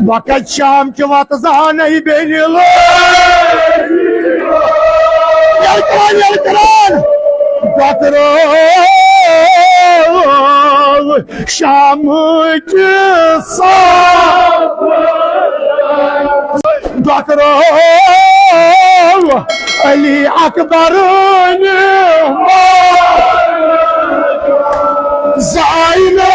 वक़्त शाम के वत जहां नहीं बेनिल डकरो शाम के डकरो अली अकबर जाइना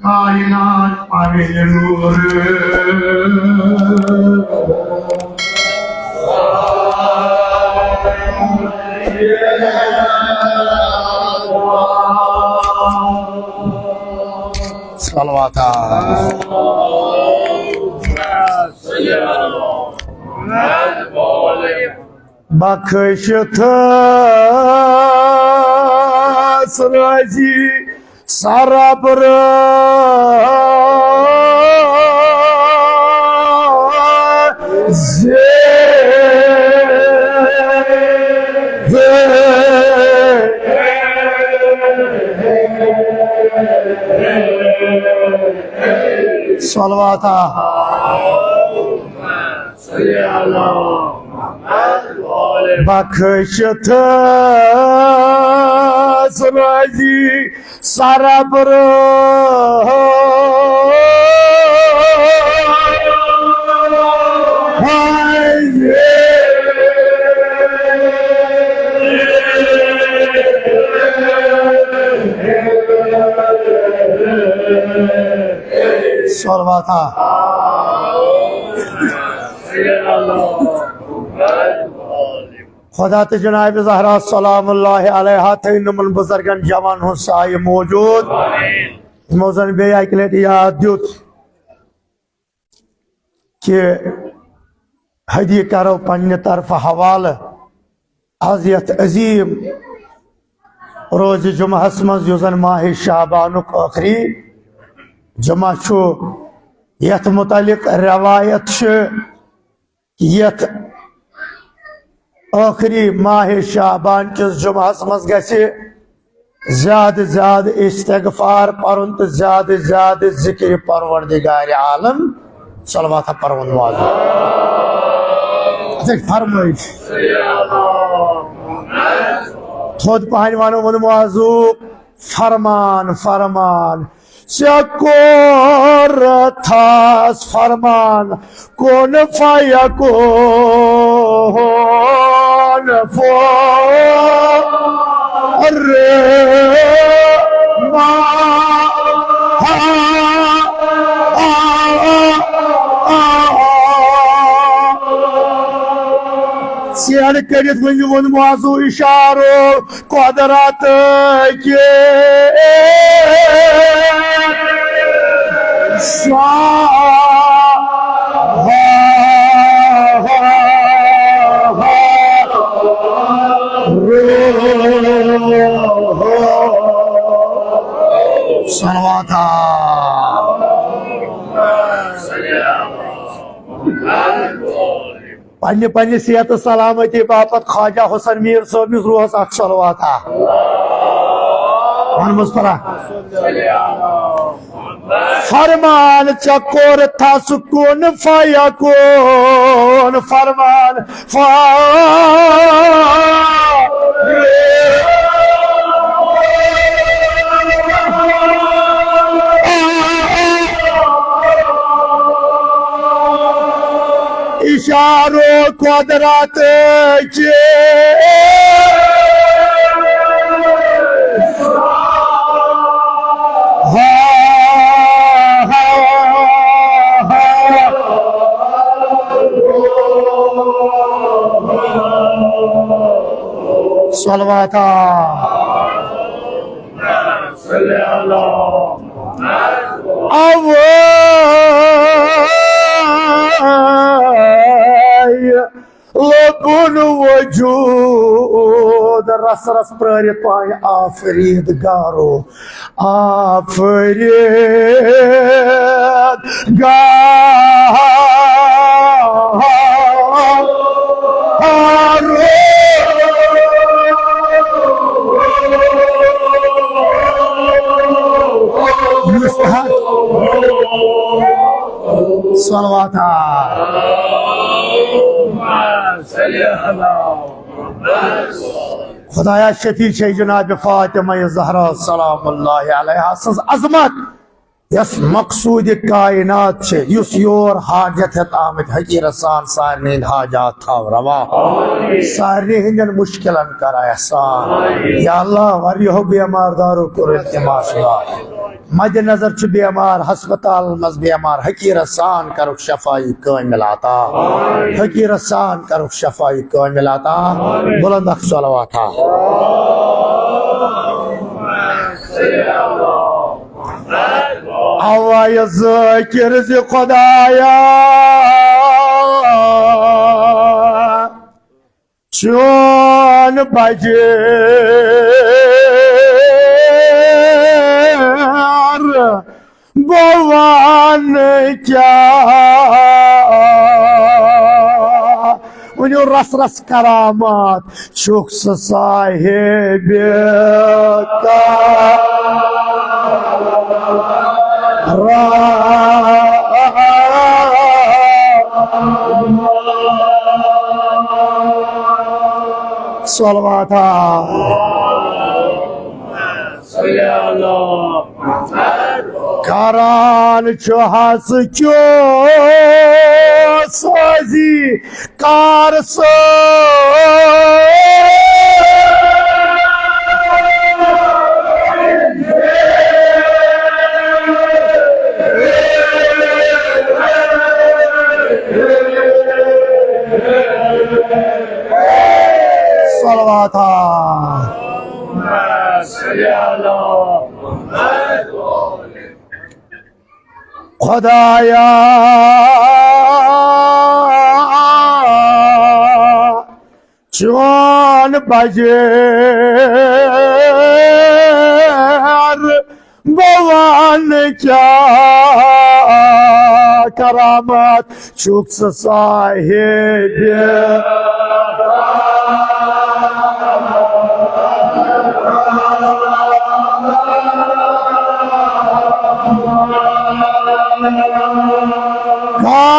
कायनात पावे नूर सलवाता बख्शत सराजी सरबर सलवाता बख्शत सराजी सरबर सलवाता खुदा तो जनाब ज़हरा सलामुल्लाह अलैहा तैनुमन बुज़ुर्गन जवान हो साय मौजूद मौजन बे अकलेट याद दुत कि हदी करो पन्ने तरफ हवाल अज़ियत अजीम रोज जुमहस मज युजन माह शाबानुक आखरी जुमा छो यथ मुतालिक रवायत यथ आखिरी माह शाबान किस जुमहस मज गसे ज्यादा ज्यादा इस्तगफार परुन तो ज्यादा ज्यादा जिक्र परवरदिगार आलम सलवात परवन वाज़ फरमाइश थोद पहलवानों मन मौजू फरमान फरमान चकोर थास फरमान कौन फाया कौन फो रे मा सियान करित वन मौजू इशारो कुदरत के सलवाता पन्ने पन्ने सेहत सलामती बापत ख्वाजा हुसैन मीर सोबिस रूहस अख सलवाता फरमान चकोर था सुकून फाया कौन फरमान इशारों कुदरत के सलवाता लबुन वजूद रस रस प्ररित पान आफरीद गारो आफरीद गारो सलवात खुदाया शफी छे जनाब फातिमा ज़हरा सलामुल्लाह अलैहा सज अजमत यस मकसूद कायनात छे युस योर हाजत है आमद हकीर सान सारने हाजात था रवा सारने हिंदन मुश्किलन कर एहसान या अल्लाह वरियो बेमार दारो को इल्तिमास मद नजर च बेमार हस्पताल मज बेमार हकीर सान करुक शफाई कामिल अता हकीर सान करुक शफाई कामिल अता बुलंद सलवात आवाज़ ज़ाकिर ज़े खुदाया चोन बजे भगवान क्या उन्हें रस रस करामात चुक साहिब का सलवात करान चुहस चो साजी कार सो सलवात खुदाया चौन बजे भगवान क्या करामत चुक साहिब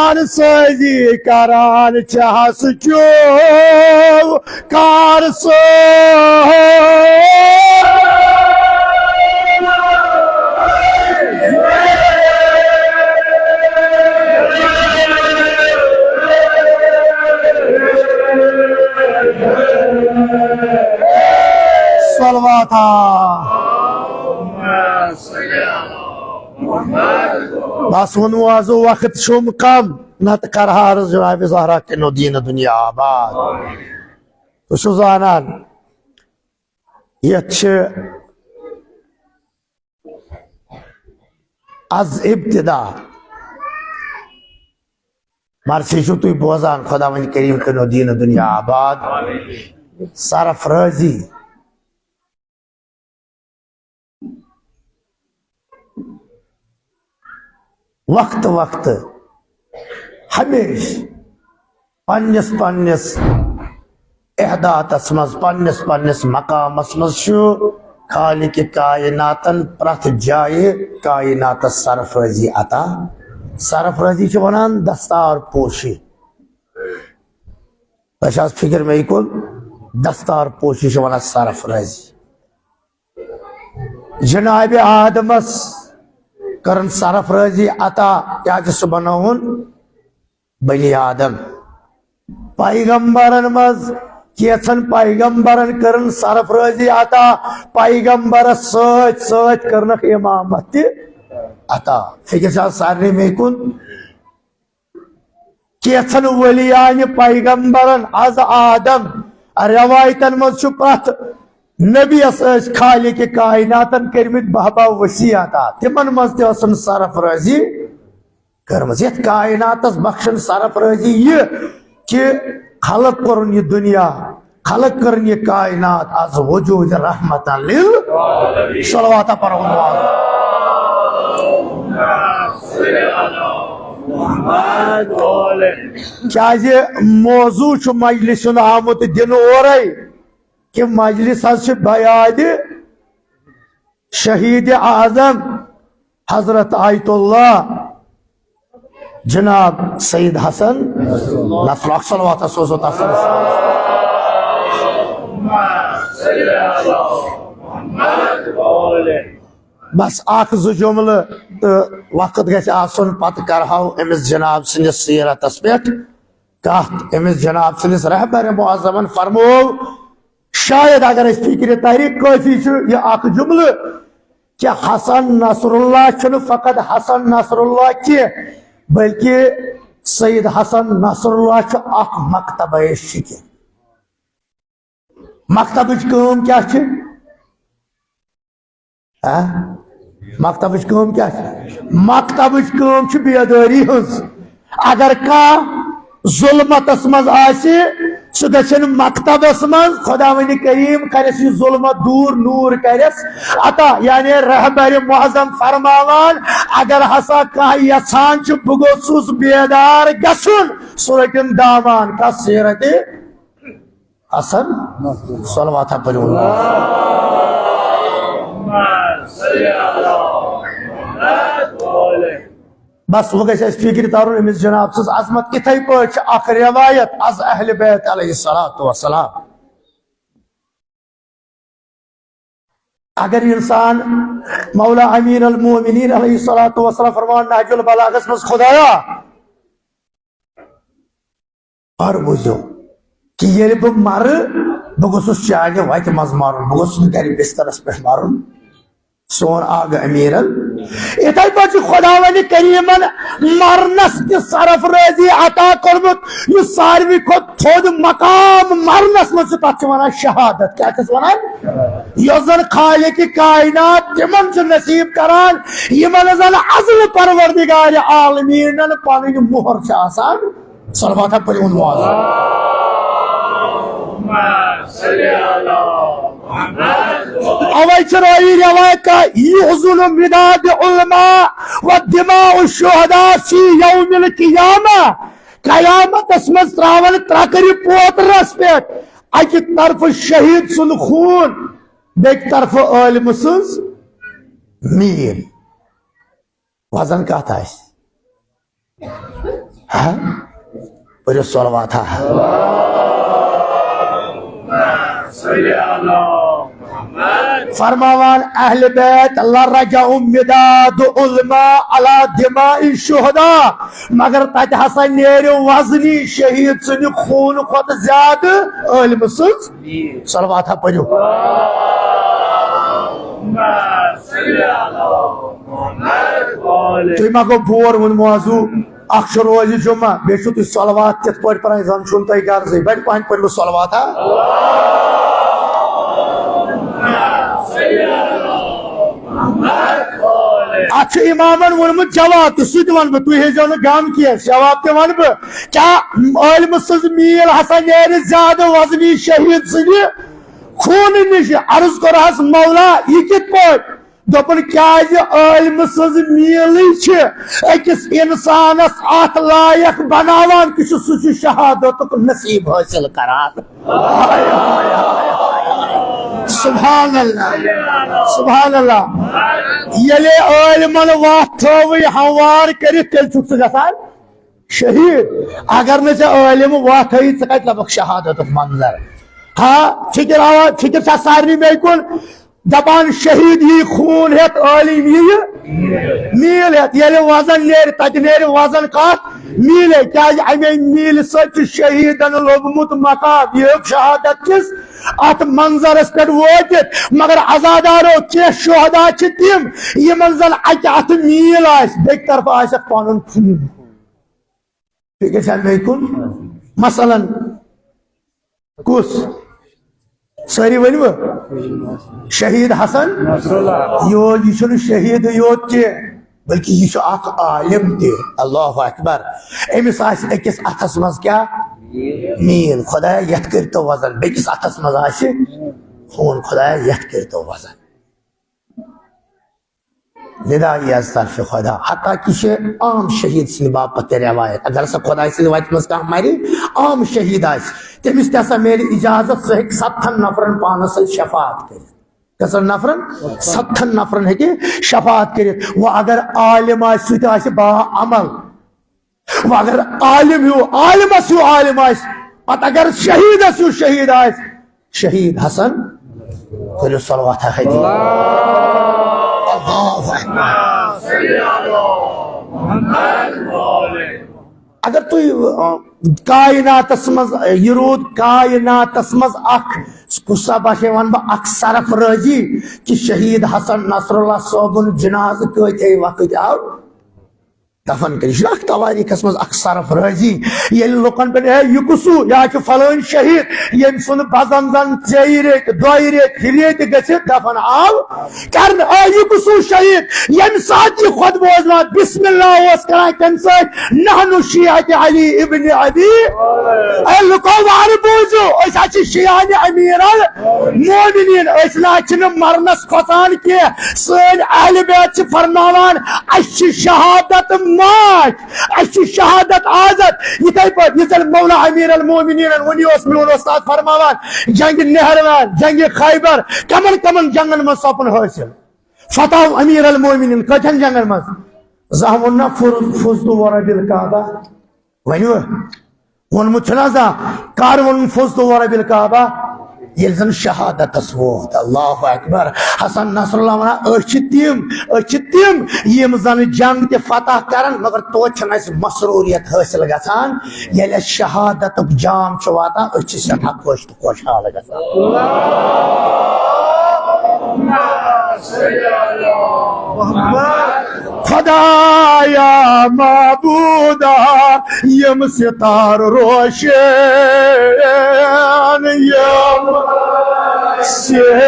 कार सजी करान चाहस क्यों कार सो सलवात बस वजो वक्त शुम कम नत कर जनाब ज़हरा किनो दीन दुनिया आबाद तो जानान यह अज इब्तिदा मरसी तुम बोजान खुदा वन करीम किनो दीन दुनिया आबाद सरफराजी वक्त वक्त हमेश पन्नस पन्नस एहदातस मज पन्नस पन्नस मकामस मज खालिक कायनातन प्रथ जाए कायनातस सरफराजी अता सरफराजी वनान दस्तार पोशी तशास फिक्र में कुल दस्तार पोशी वनान सरफराजी जनाब आदमस करन सरफराजी अता क्या बनाउन बनी आदम पैगंबरन मज केचन पैगंबरन करन सरफराजी अता पैगंबर सत सत करनक इमामत अता फिक्र सारे में कुन केचन वलियान पैगंबरन आज आदम रवायतन मज प्रथ नबी खालिक कायनातन करमित बहबा वसीयता तिमन मज सरफराजी कर्मज ये कायनातस बख्शन सरफराजी ये कि खलक कोरुन ये दुनिया खलक कर ये कायनात आज वजूद रहमतन लिल सलवात पढ़ो क्या मौजू मजलिस आमुत दिन और कि मजलिस बयाद शहीद आजम हजरत आयतुल्लाह जनाब सईद हसन नसरुल्लाह सलवात सोजो बस अख जो जुमल तो वक्त गस आसन पत करहाओ अमिस जनाब सनिस सीरतस पे कत अमिस जनाब सनिस रहबर मुअज़्ज़मन फरमो शायद अगर फिक्र तारीख काफी यह अख जुमल कि हसन नसरुल्लाह फकत हसन नसरुल्लाह की बल्कि सईद हसन नसरुल्लाह अख मकतब शिक मकतब क्या मकतब क्या मकतब बेदारी हज अगर कह जुल्मतस मज सह गन मकतबस मज खुदावंद करीम करस यह जुल्मत दूर नूर करस अता यानी रहबर मुअज़्ज़म फरमावान अगर हसा कह यछान बह गोसुस बेदार गसुन सह रटिन दामान कस सीरत हसन सलवात पढ़ो बस वो गई फिक्र तारुन अमिस जनाब सज अजमत इथे पे अख रिवायत अज अहल बैत अलैहिस्सलातु वस्सलाम अगर इंसान मौला अमीर अल मोमिनीन अलैहिस्सलातु वस्सलाम फरमान नहजुल बलागस मज खुदाया और बुझो कि ये बह मर बह गोसुस चाने वत मज मारुन बह गोसुस गर बिस्तरस पे मारुन सोन आग अमीरल इथे पे खुदावंद करीमन मरनस सरफ रजी अता कर्मुत यह सारवी खुद थोद मकाम मरनस मज वन शहादत क्या वन खालिक कायनात तिमन नसीब करान यमन जन अज़ल परवरदिगार आलमीन पन मोहर सलवात पढ़ो अवै रही रवायत का युज़ुल मिदाद उलमा व दिमाउ शुहदा फी यौमिल क़ियामा क़यामतस मज त्रावन त्रकरि पोतरस पे अकि तरफ शहीद सुन खून बेक तरफ आलिम सज मील वजन कत पढ़ो सलवात फरमावान अहल बैत लरजउ मिदाद उलमा अला दिमाइ शुहदा मगर तत हसा नेर वजनी शहीद सुन खून खुद ज्यादा आलिम सज सलवात पढ़ो तुम मा गो बोर वो मौजू अख रोज जुमा बे सलवात कित पे पान जन तुम गर्ज बड़ पान पढ़ो सलवात अच्छा इमामन वोनमुत जवाब तो सह वन तुम हेजो न गम कह जवाब ते वन बह क्या आलिम सज मील हसा नेर ज्यादा वजनी शहीद सद खून नश अर्ज कर मौला यह कित पे दोपन क्या आलिम सज मील अकिस इंसानस अत लायक बनावान कि सह शहादत नसीब हासिल करान सुभान अल्लाह सुभान अल्लाह ये आलिमन वत थव हमवार कर गसान शहीद अगर न आलिम वत थी कत लबक शहादत मंजर हाँ फिक्र सारे मे कुन दपान शहीद यी खून हेत आलिम यी मील हेत ये वजन नेर तत नेर वजन कत मील क्या अमे मील सत शहीदन लोबमुत मकाम यह शहादत किस अत मंजरस पे वोत मगर अजादारो कह शुहदा तिम यमन जन अत मील बे तरफ आसक पन खून मे कुन मसलन कुस सारी वन शहीद हसन योत यह शहीद योत बल्कि यह आलिम ते अल्लाहु अकबर अमिस अकिस अथस मज क्या मीन खुदाया यथ करतो वजन बेकिस अथस मज आसि खून खुदाया यथ करतो वजन निदाई अज तरफ खुदा हत्ता कि आम शहीद सद बापत रवायत अगर सा खुदा सद वत मज कह मरि आम शहीद तमिस तसा मेल इजाजत सह 7 नफरन पानस शफात कर कसर नफरन 7 नफरन हे शफात कर वो अगर आलिम सह बा अमल वो अगर आलिम आलिमस आलिम पत अगर शहीदस शहीद शहीद हसन करो सलवात हदी अगर तु कायनातस मज यह रूद कायनातस मज कुसा भाषा वन बह सरफ रजी कि शहीद हसन नसरुल्लाह सोबन जनाज कत वक्त आव दफन कर तवारीखस मज सरफ रजी ये लुकन पे यह कुसु या फलान शहीद यम सुन बजन जन 2 रेत 2 रेत 3 रेत गि दफन आव कर यह कुसु शहीद यम सात यह खुद बोजवा बिस्मिल्लाह कर तम सहनु शियात अली इब्न अबी लुको वार बोजो शियान अमीर मोमिनीन मरनस खोतान कह सन अहल बैत फरमावान शहादत माच शहादत आजत इथे पे मौला अमीर अल मोमिनीन वन मोन उस्ताद फरमावान जंग नहरवान जंग खैबर कमन कमन जंगन मज सपन हासिल फतह अमीर अल मोमिनीन कथन जंगन मज जह वन फुजतु वरबिल काबा वनु वोनमुत छना जा कार वन फुजतु वरबिल काबा ये जन शहादत वोत अल्लाह अकबर हसन नसरुल्लाह वन तिम यम जन जंग ते फतह करन मगर तो मसरूरियत हासिल गसान ये शहादत जाम वाता सठा खुश तो खुशहाल गसान खुदाया माबूदा यम सितार रोशन यम सितार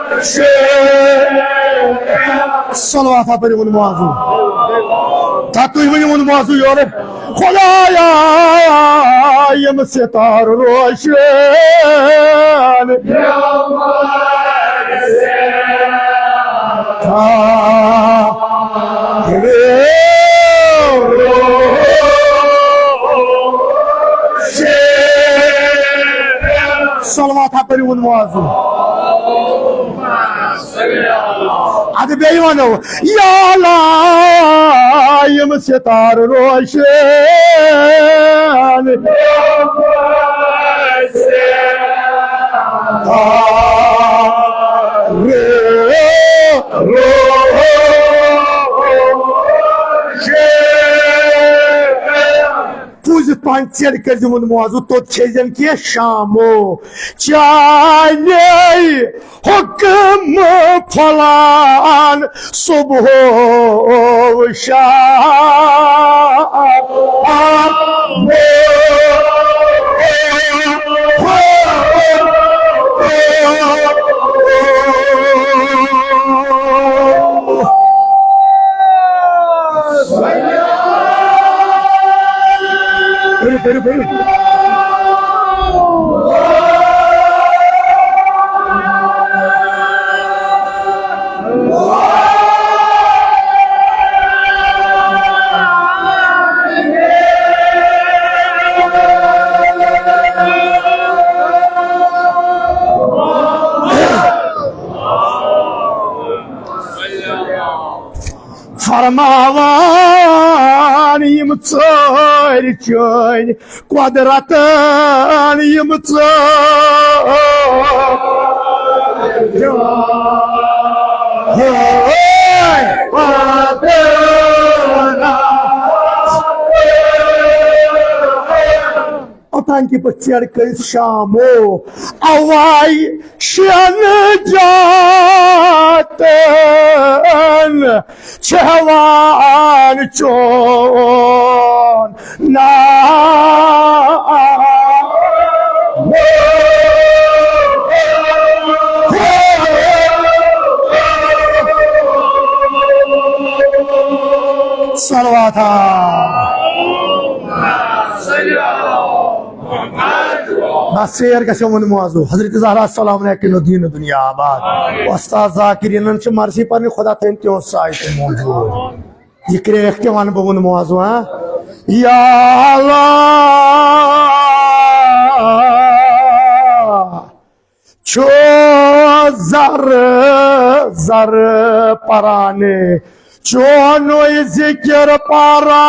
रोशन सलवात पर वन मौजू तु वन मौजू योर खुदाया यम सितार रोशन सलवात पर वन मौजू अद बे वनो या यम सितार रोशन पूजित पान चेड़ कर मौजू तो छेजन किया शामो चाने हुक्म फलान सुबह शाम फरमावान यम चोर चोन कुदरतन यम ओतान की चढ़ कर शामो अवाई शन जातन छवान चोन ना सलवाता बस शेर गो मौजू हजरत ज़हरा सलाम दीन दुनिया आबाद उस्ताद ज़ाकिरीन मर्जी पर खुदा थन त्यो साय मौजूद यह क्रेख ते वन बह वन मौजू हाँ या छो जर जर पराने चोनो जिक्र पारा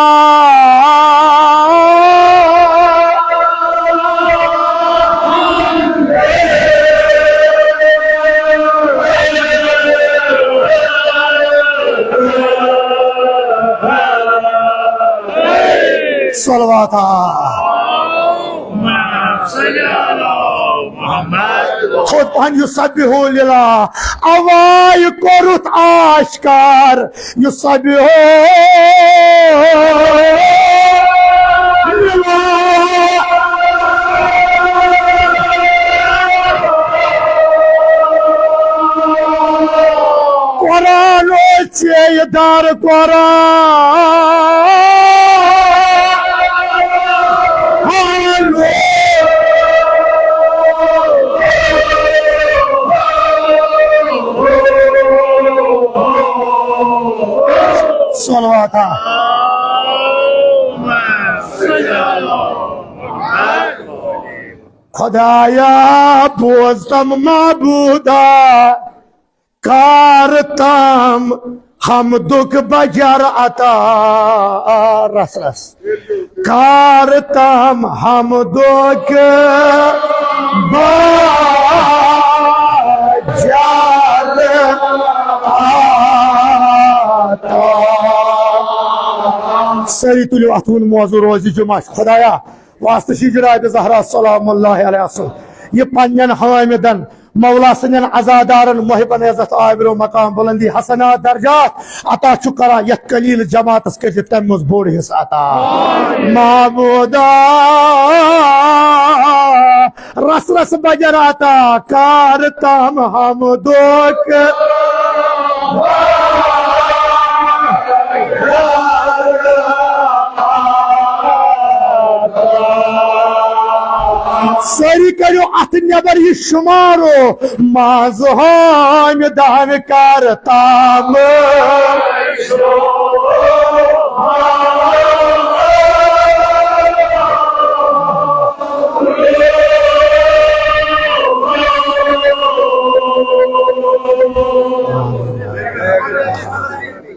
सलवाता खुद पहन युसब्बिहु लिल्लाह अवाय कोरुत आश्कार युसब्बिहु कुरान चेदार कुरान सलवाता खुदाया बोजतम माबूदा कारतम हम दुख बजार अता रस रस कारतम हम दुख बजार सरी तुलो अथुन मौजू रोजी जुमा खुदाया वास्ते जनाब ज़हरा सलामुल्लाह अलैहा ये पन्न हामिदन मौला सन अजादारन मोहबन इज्जत आबिरो मकाम बुलंदी हसनात दर्जात अता करा यथ कलील जमात कर तम बोड़ हिस्सा अता महबूदा रस रस बजर अता कार तम हम दोक सरी करो अथ नबर यह शुमारो माजहान दान करताम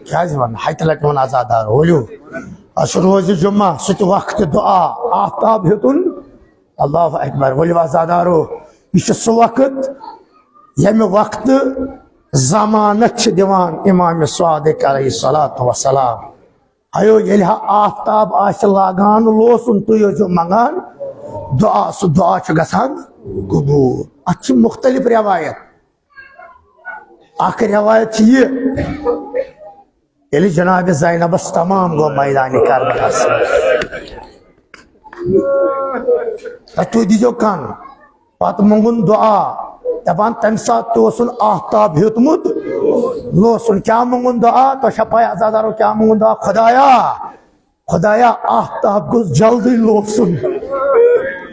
क्या जवान हाइतलक मन आजादार होयो रोज जुम्मा सुत वक्त दुआ आफ्ताब हेतुन अल्लाह अकबर वली वजादारो यह वक्त यमे वक्त जमानत दिवान इमाम सादिक अलैहिस्सलातु वस्सलाम अयो ये आफ्ताब लागान लोसन तुयो जो मंगान दुआ सु दुआ गसान कबूल अच्छी मुख्तलिफ रवायत आखिर रवायत ये जनाब ज़ैनबस तमाम गो मैदान करबलास तु दीजो कान पत मंगुन दुआ दपान तम सात आफ्ताब हेतमुत लोसन क्या मंगुन दुआ तो शपाय आजादारो क्या मंगुन दुआ खुदाया खुदाया आफ्ताब गुस जल्दी लोसन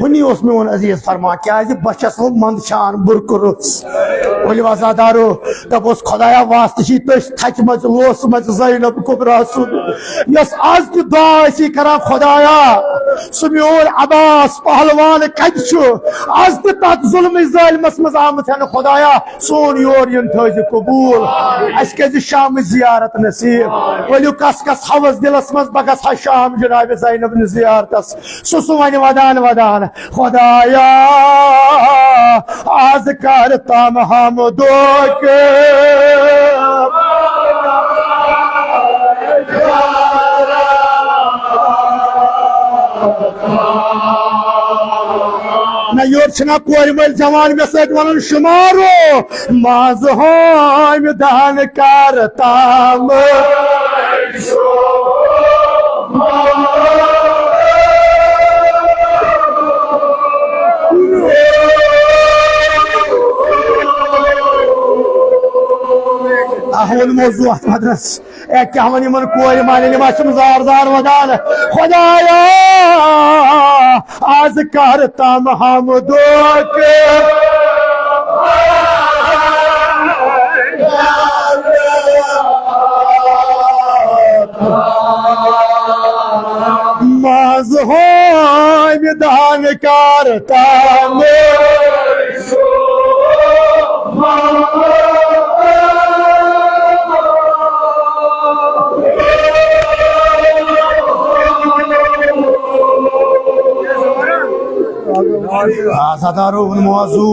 वनी मोन अजीज फरमा क्या बस मंद शान बुरकुरुस वली वजादारो दपोस खुदाया वास्ते तस थच मज लोस मज ज़ैनब कुबरा सुन यस आज तु दुआ करा खुदाया सु मोन अब्बास पहलवान कत आज तथ जुल्म ज़ालिमस मज आमत खुदाया सोन योर इन थज कबूल अस कज शाम जियारत नसीब वलियो कस कस हवस दिलस मज बगस हा शाम जनाब ज़ैनब जियारतस सु वन वदान वदान खुदाया आज करता हम दुख न योर छना कोर मल जवान में सत वन शुमारो माजहाम दान करता अहमद मौजू मदरस क्या वन इन कोर मान जार जार वदान खुदाया आज करता महमदो के माज हो विधान करता आजादारो मौजू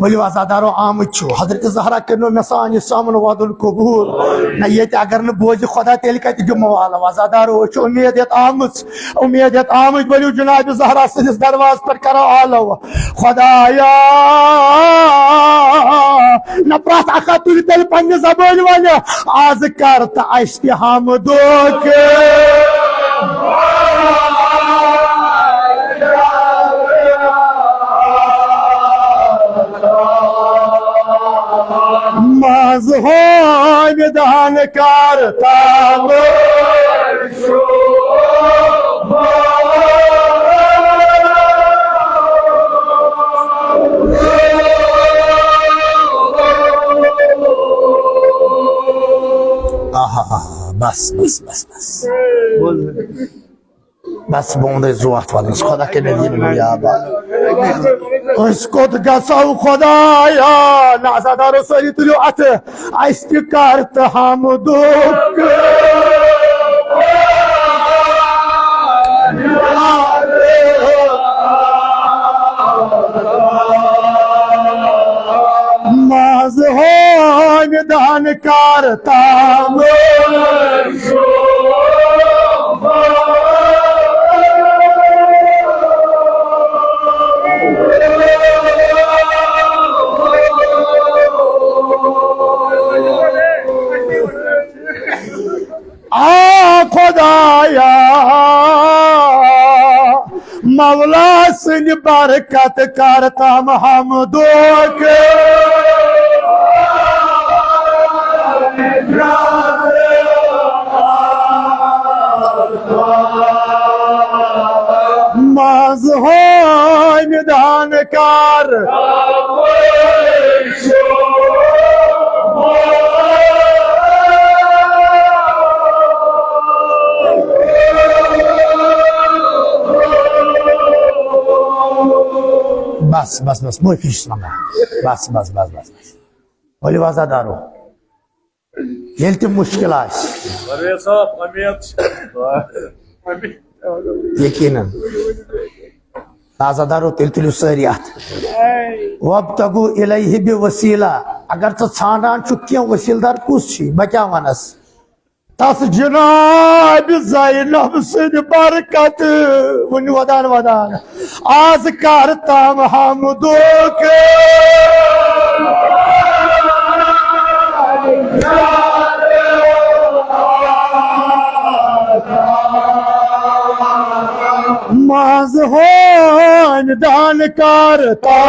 वली आजादारो आमद हजरत ज़हरा कर्नो मे सान सामन वादुल कबूल न ये अगर न बोझ खुदा तेल कत दिमो वाला आजादारो उम्मीद आमद वली जनाब ज़हरा सिस दरवाज पर करो आलो खुदाया न प्रत अख तुल तेल पन्ने ज़बान वन आज करता इस्तिहाम दो के माज हो विधान करता बस बस बस बस बस बोंदे जुआत वाले खुदा के नबी ने याद उसको तो गसाऊ खुदाया नाज़ादारो सरी तुलो अत इस्तिकारत हम दुख माज हो विधान करता खुदाया मौला सिंह बरकत करता हम दो के माज हो विधान कर बस बस बस मोई फीस लगा बस बस बस बस बस बोली वज़ादारो ये तो मुश्किल है यकीनन वज़ादारो तिल तिल सरियात वब्तगु इलैहि बिवसीला अगर तो छानान चुक्कियां वसीलदार कुछ छी बचा वनस तस जनाब ज़ैनब सिंह बरकत वन वदान वदान आज करता हम दो के माज हो दान करता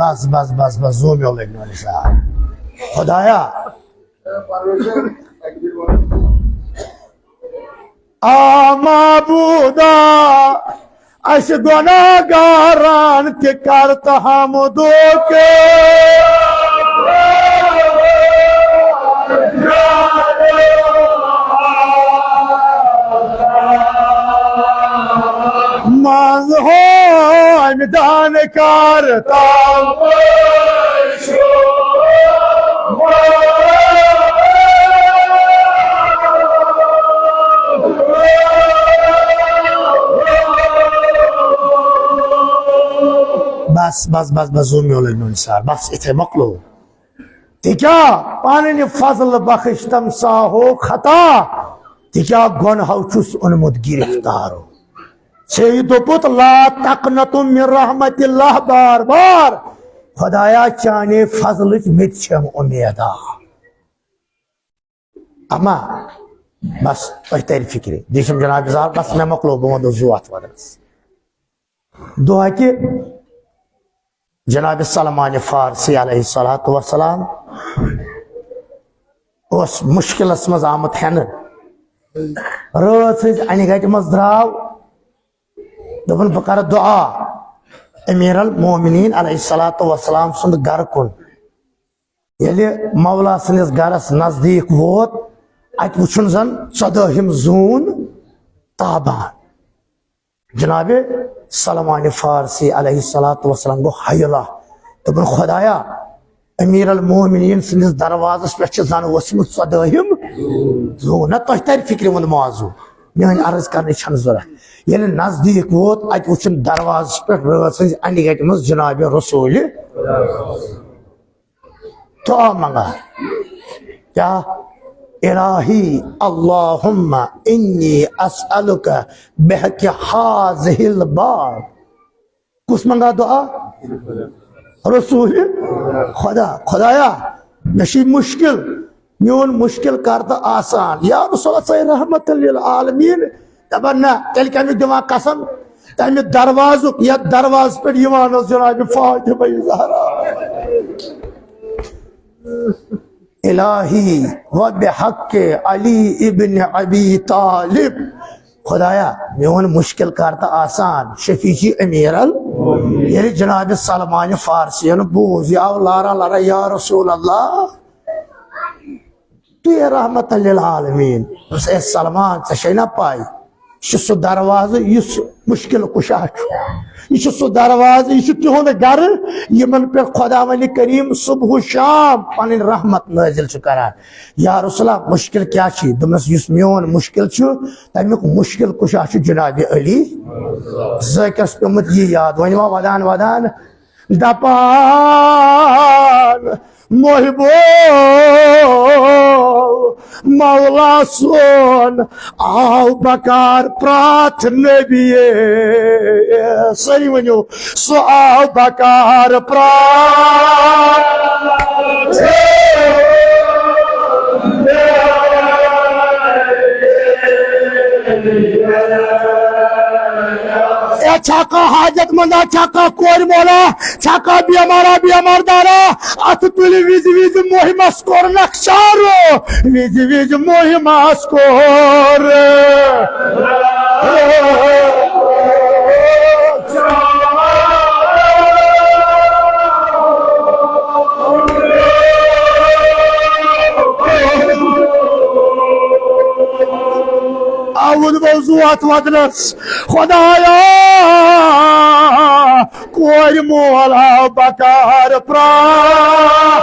बस बस बस बस जो भी खुदाया माबूदा अस गुनाहगारान के करता हम दो के मांग हो दान करता बस बस बस बस सर बस इथे मकलो तिक्या पानी फजल बख्श तम सा हो खता तिक्या गुनाह चुस उनमुत गिरफ्तार हो से दोपुत ला तकनतुम मिन रहमतिल्लाह बार बार खुदाया चाने फजल मित छम उम्मीदा अमा बस तुम तर फिक्र दिशम जनाब जार बस मे मकलो बह वो जू अत वदस दुआ कि जनाब सलमान फारसी अलैहिस्सलातु वस्सलाम उस मुश्किल मज आमत हेन रात हज अन गट मज द्राव दोपन बह कर दुआ अमीर अल मोमिनीन अलैहिस्सलातु वस्सलाम सुंद घर कुन ये मौला सनिस गरस नजदीक वोत अत वुन जन 14 जून ताबान जनाब सलमान फारसी अलैहिस्सलातु वस्सलाम गो हयला दोपन खुदाया अमीर अल मोमिनीन सनिस दरवाजस पे जन वसमुत 14 जून न तुम तर फिक्र वो मौजू मान अर्ज कर जरूरत ये नजदीक वोत अत वुन दरवाज पे रात सज अंड गट मज जनाब रसूल तो मंगा क्या इलाही अल्लाहुम्मा इन्नी अस्अलुका बिहक हाज़िहिल बाब कुछ मंगा दुआ रसूल खुदा खुदाया नशी मुश्किल म्योन मुश्किल कर तो आसान या रसूल रहमत लिल आलमीन दबन ना तेल कमिक दिमा कसम तमिक दरवाजुक या दरवाज पे जनाब फातिमा ज़हरा इलाही व बिहक अली इब्न अबी तालिब खुदाया मेन मुश्किल कर तो आसान शफीची अमीर अल ये जनाब सलमान फारसियन बूज या लारा लारा या रसूल अल्लाह तु रहमत लिल आलमीन सलमान ऐ ना पाई सह दरवाज इस मुश्किल कुशा यह सह दरवाज यह तिहुंद गर यमन पे खुदा वली करीम सुबह शाम पन रहमत नाजिल करान या रसूला मुश्किल क्या दोनस मोन मुश्किल तमिक मुश्किल कुशा जनाब अली जकस पेमुत यह याद वन वदान वदान दपान मोहबो मौला सोन आओ बकार प्राथ नबी सही वनो सो आओ बकार प्राथ छाका हाजत मंदा छाका कोर मोला छाका बीमार दारा अत तुल विज विज मोहिमस कोर नक्शारो विज विज मोहिमस कोर आउद मौजूआत वदनस खुदाया कोर मोला बकार प्राथ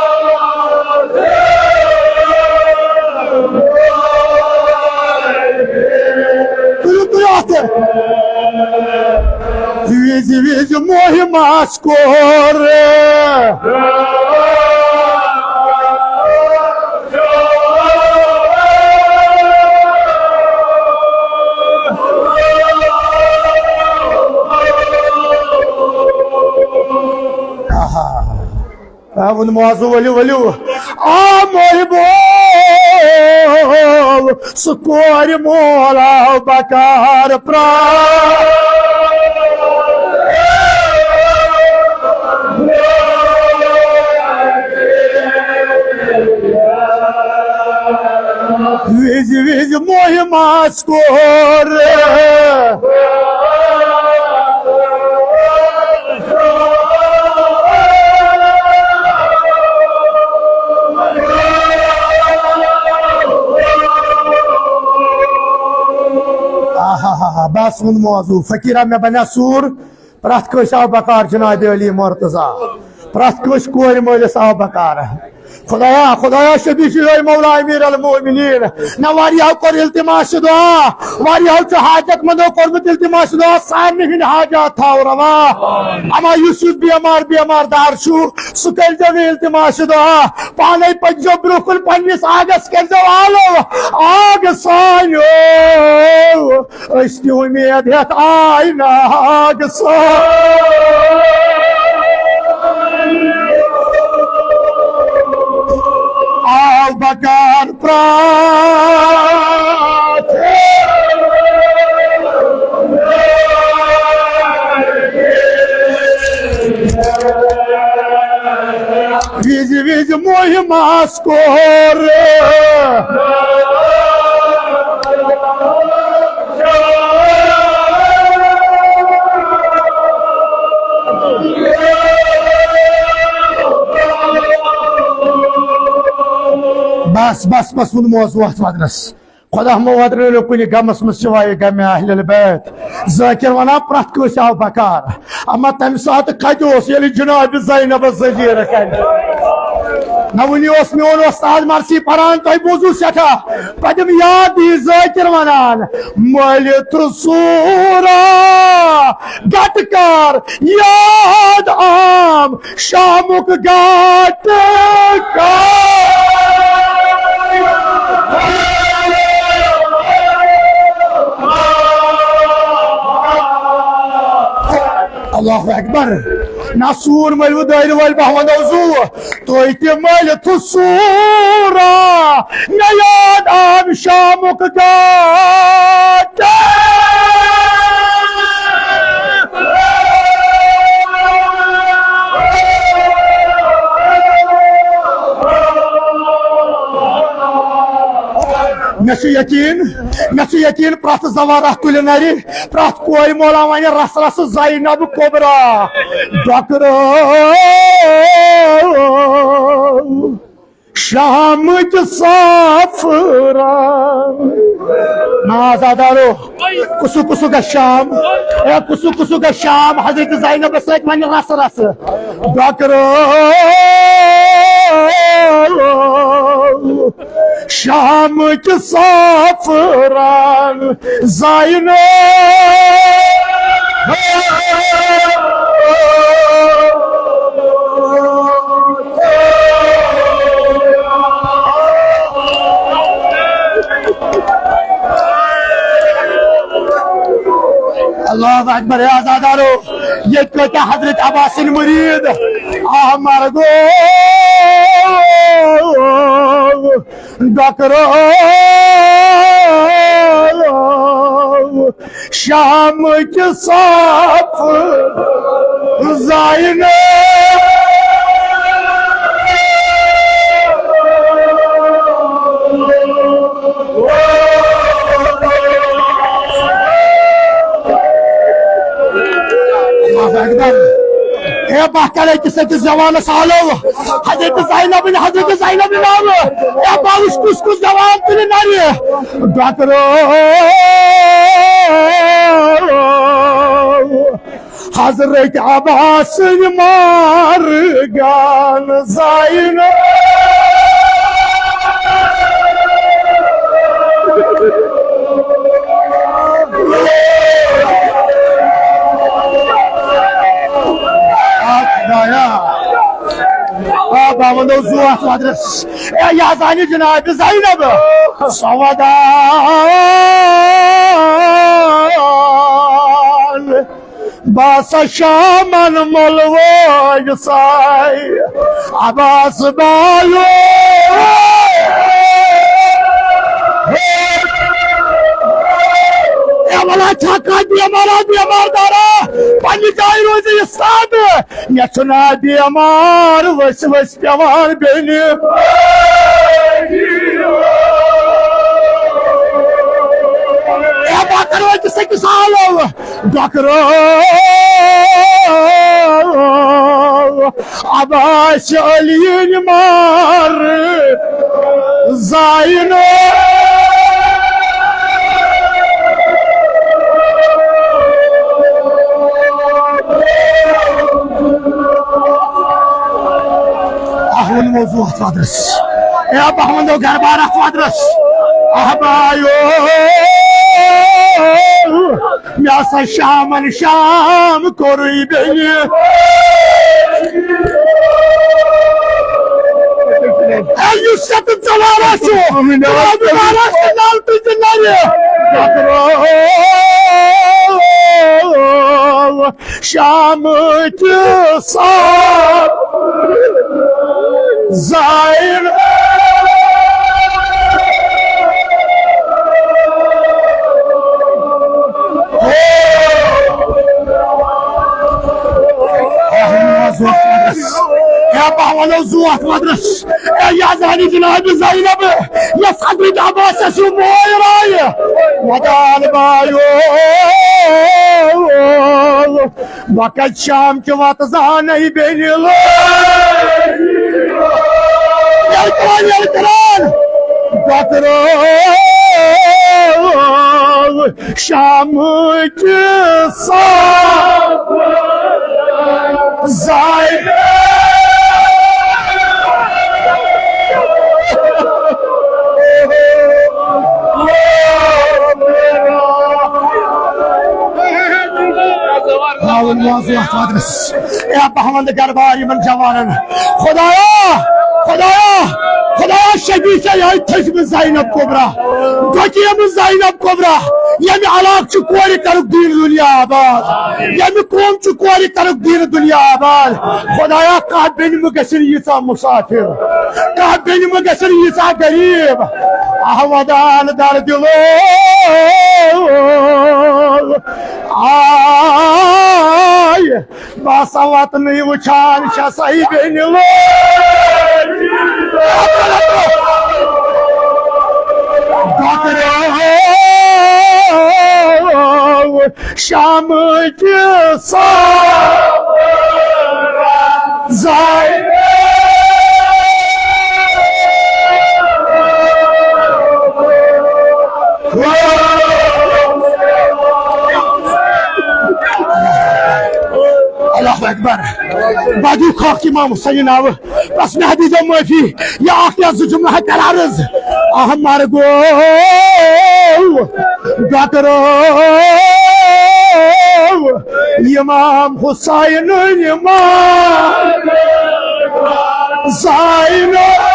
विज विज मोहिमास कोर उन मौजू वलू वलू आ मोहबो सुकोर मोला बकार प्राथ विज विज मोहिमास कोर बस उन मौजू फकीरा में बना सूर प्रथ कस आव बकार जनाब अली मुर्तजा प्रथ कस कोर मलिस आव बकार खुदाया खुदाया शबी मौला अमीर अल मोमिनीन न वारियाव कर इल्तिमास दुआ वारियाव च हाजत मंदो करमत इल्तिमास दुआ सामने हिन हाजत थाव रवा अमा यूसुफ बीमार दार छु सुकल जो इल्तिमास दुआ पाने पजो ब्रुकुल पन्निस आगस कर दो आलो आग सायो अस्ति उम्मीद है आई ना आग बकार प्राथ विज विज मोहि मास्कोर बस बस बस वो मौजू वदनस खुदा मोहद्र कुन गमस मवाए गम अहल बैत जाकिर वना प्रत कस आव बकार अमा तम सात कत जनाब ज़ैनब ज़जीर ना वन मोन उस्ताद मरसी पान तुम बोजू सठा पदम याद दी जाकिर वनान मल त्रूरा गटकार याद आम शामुक गटकार अल्लाह अकबर ना सूर मलव दार वाल बहमद जू तो मल सूरा न याद आम शामुक गाट मे यकीन प्रत जवारा तुल नरि प्रत कोई मोला वन रस रस ज़ैनब कोबरा डॉक्टर शाम साफरा नाजादारो कुसु कुसु का शाम कुसु कुसु का शाम हजरत ज़ैनब सत वन रस रस डॉक्टर शाम के साफरान ज़ैनब अल्लाह अकबर आजादारो ये क्या हजरत अब्बासिन मुरीद मर गो डॉक्टरो शाम के साफ ज़ैनब बहकर किस जवान सालो हजरत ज़ैनब नाम बाउश कुछ कुछ जवान तुल नारी डॉक्टरो हजरत अब्बास मार गान ज़ैनब याजानी जनाब ज़ैनब सवदान बासा शामन मलवो साई अब्बास बालो वाला छक्का बीमारा बीमार दारा पानी जाए रोज ये साथ ये सुना बीमार वस वस प्यार बेने ये बात करो जिससे किसान हो डॉक्टरो अब्बास अली मार ज़ैनब मौजू अदरस बहमदो गरबार अदरस अहबायो म्यासा शामन शाम कोरुई बेनी युसत जवारा छो जवारा से नाल तुझे नारे शाम के साथ ज़ैनब पहवानो जुआत मदरस या जानी जनाब ज़ैनब या सदरी अब्बास से मोयराय वदाल बायो वक़्त शाम के वक्त जान ही बेनिलो यलकरान बकरो शाम के साथ ज़ैनब गरबार यमन जवान खुदाया खुदाया खुदाया शबी से थम ज़ैनब कुबरा दकियम ज़ैनब कुबरा यम अलाक कोर कर दीन दुनिया आबाद यम कौम कोर कर दीन दुनिया आबाद खुदाया कह बेन गसन यीसा मुसाफिर कह बेन गसन यीसा गरीब अहवदान दर दिलो आय बासवत नहीं वुचान सही बेनिलो शाम के साथ ज़ैनब अल्लाहु अकबर बाजू खाक इमाम हुसैन नाव बस में हदी जो माफी या आखिर से जुमला है करारज अहम मार गो गाकरो इमाम हुसैन इमाम ज़ैनब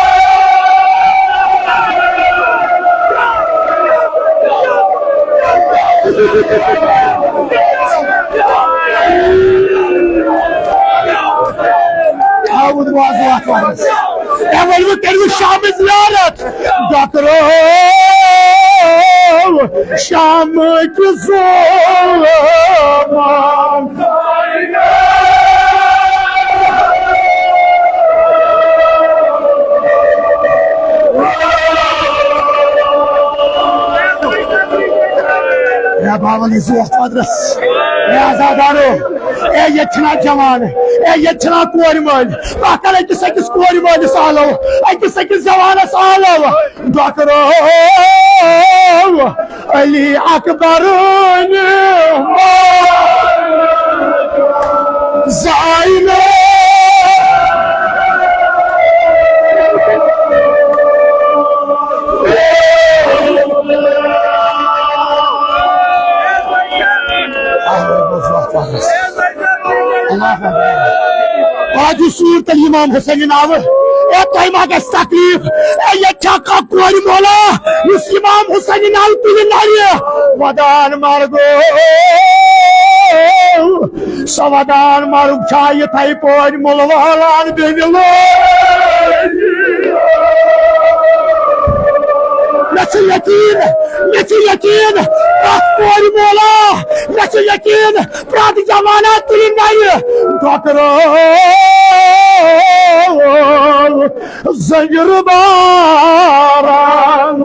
शाम ज़ियारत डॉक्टरो शाम की बावली मदरस आजादारो ये जवान ये कोर मल कर अकिस अकिस कोर मलिस आलो अकिस अकिस जवानस आलो डॉक्टरो अली अकबर ज़ैनब आज सूरत इमाम हुसैन नाव तमा ग तकलीफ ये कोर मोला इमाम हुसैन नाव तुल वदान मार्गो सवदान मार्ग छाय थे पोर मोलवालान बेनिलो यकीन कोर मोला यकीन प्रात जमाना तुल डॉक्टरो ज़ंजीर बारान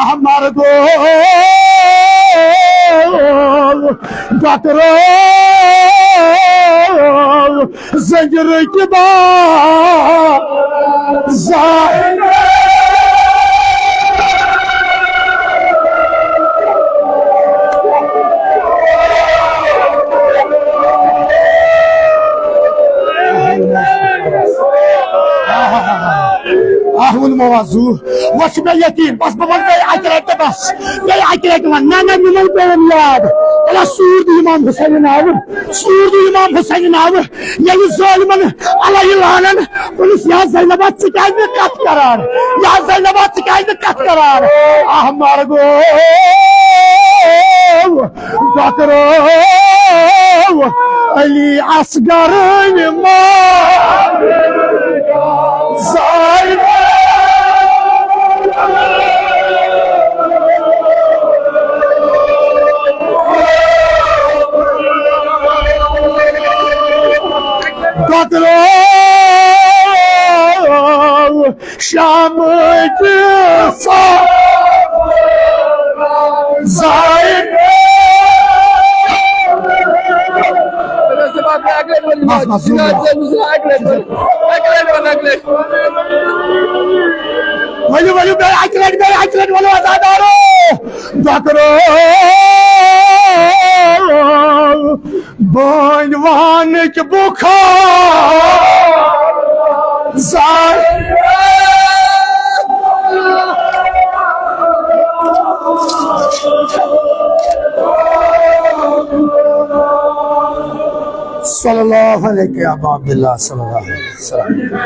हमार गो डॉक्टरो ज़ंजीर के बाद ज़ैनब आहुल मवाजू वश में यकीन बस बबन गए आकरे बस गए आकरे के ना मिलन पे याद अल्लाह सूरत इमाम हुसैन नाव ये जालिमन अल्लाह लानन पुलिस या ज़ैनब चिकाई में कत करार या ज़ैनब चिकाई में कत करार आह मार गो डॉक्टरो अली असगर शाम बनवान के बुखार सल्लल्लाहु अलैहि वसल्लम।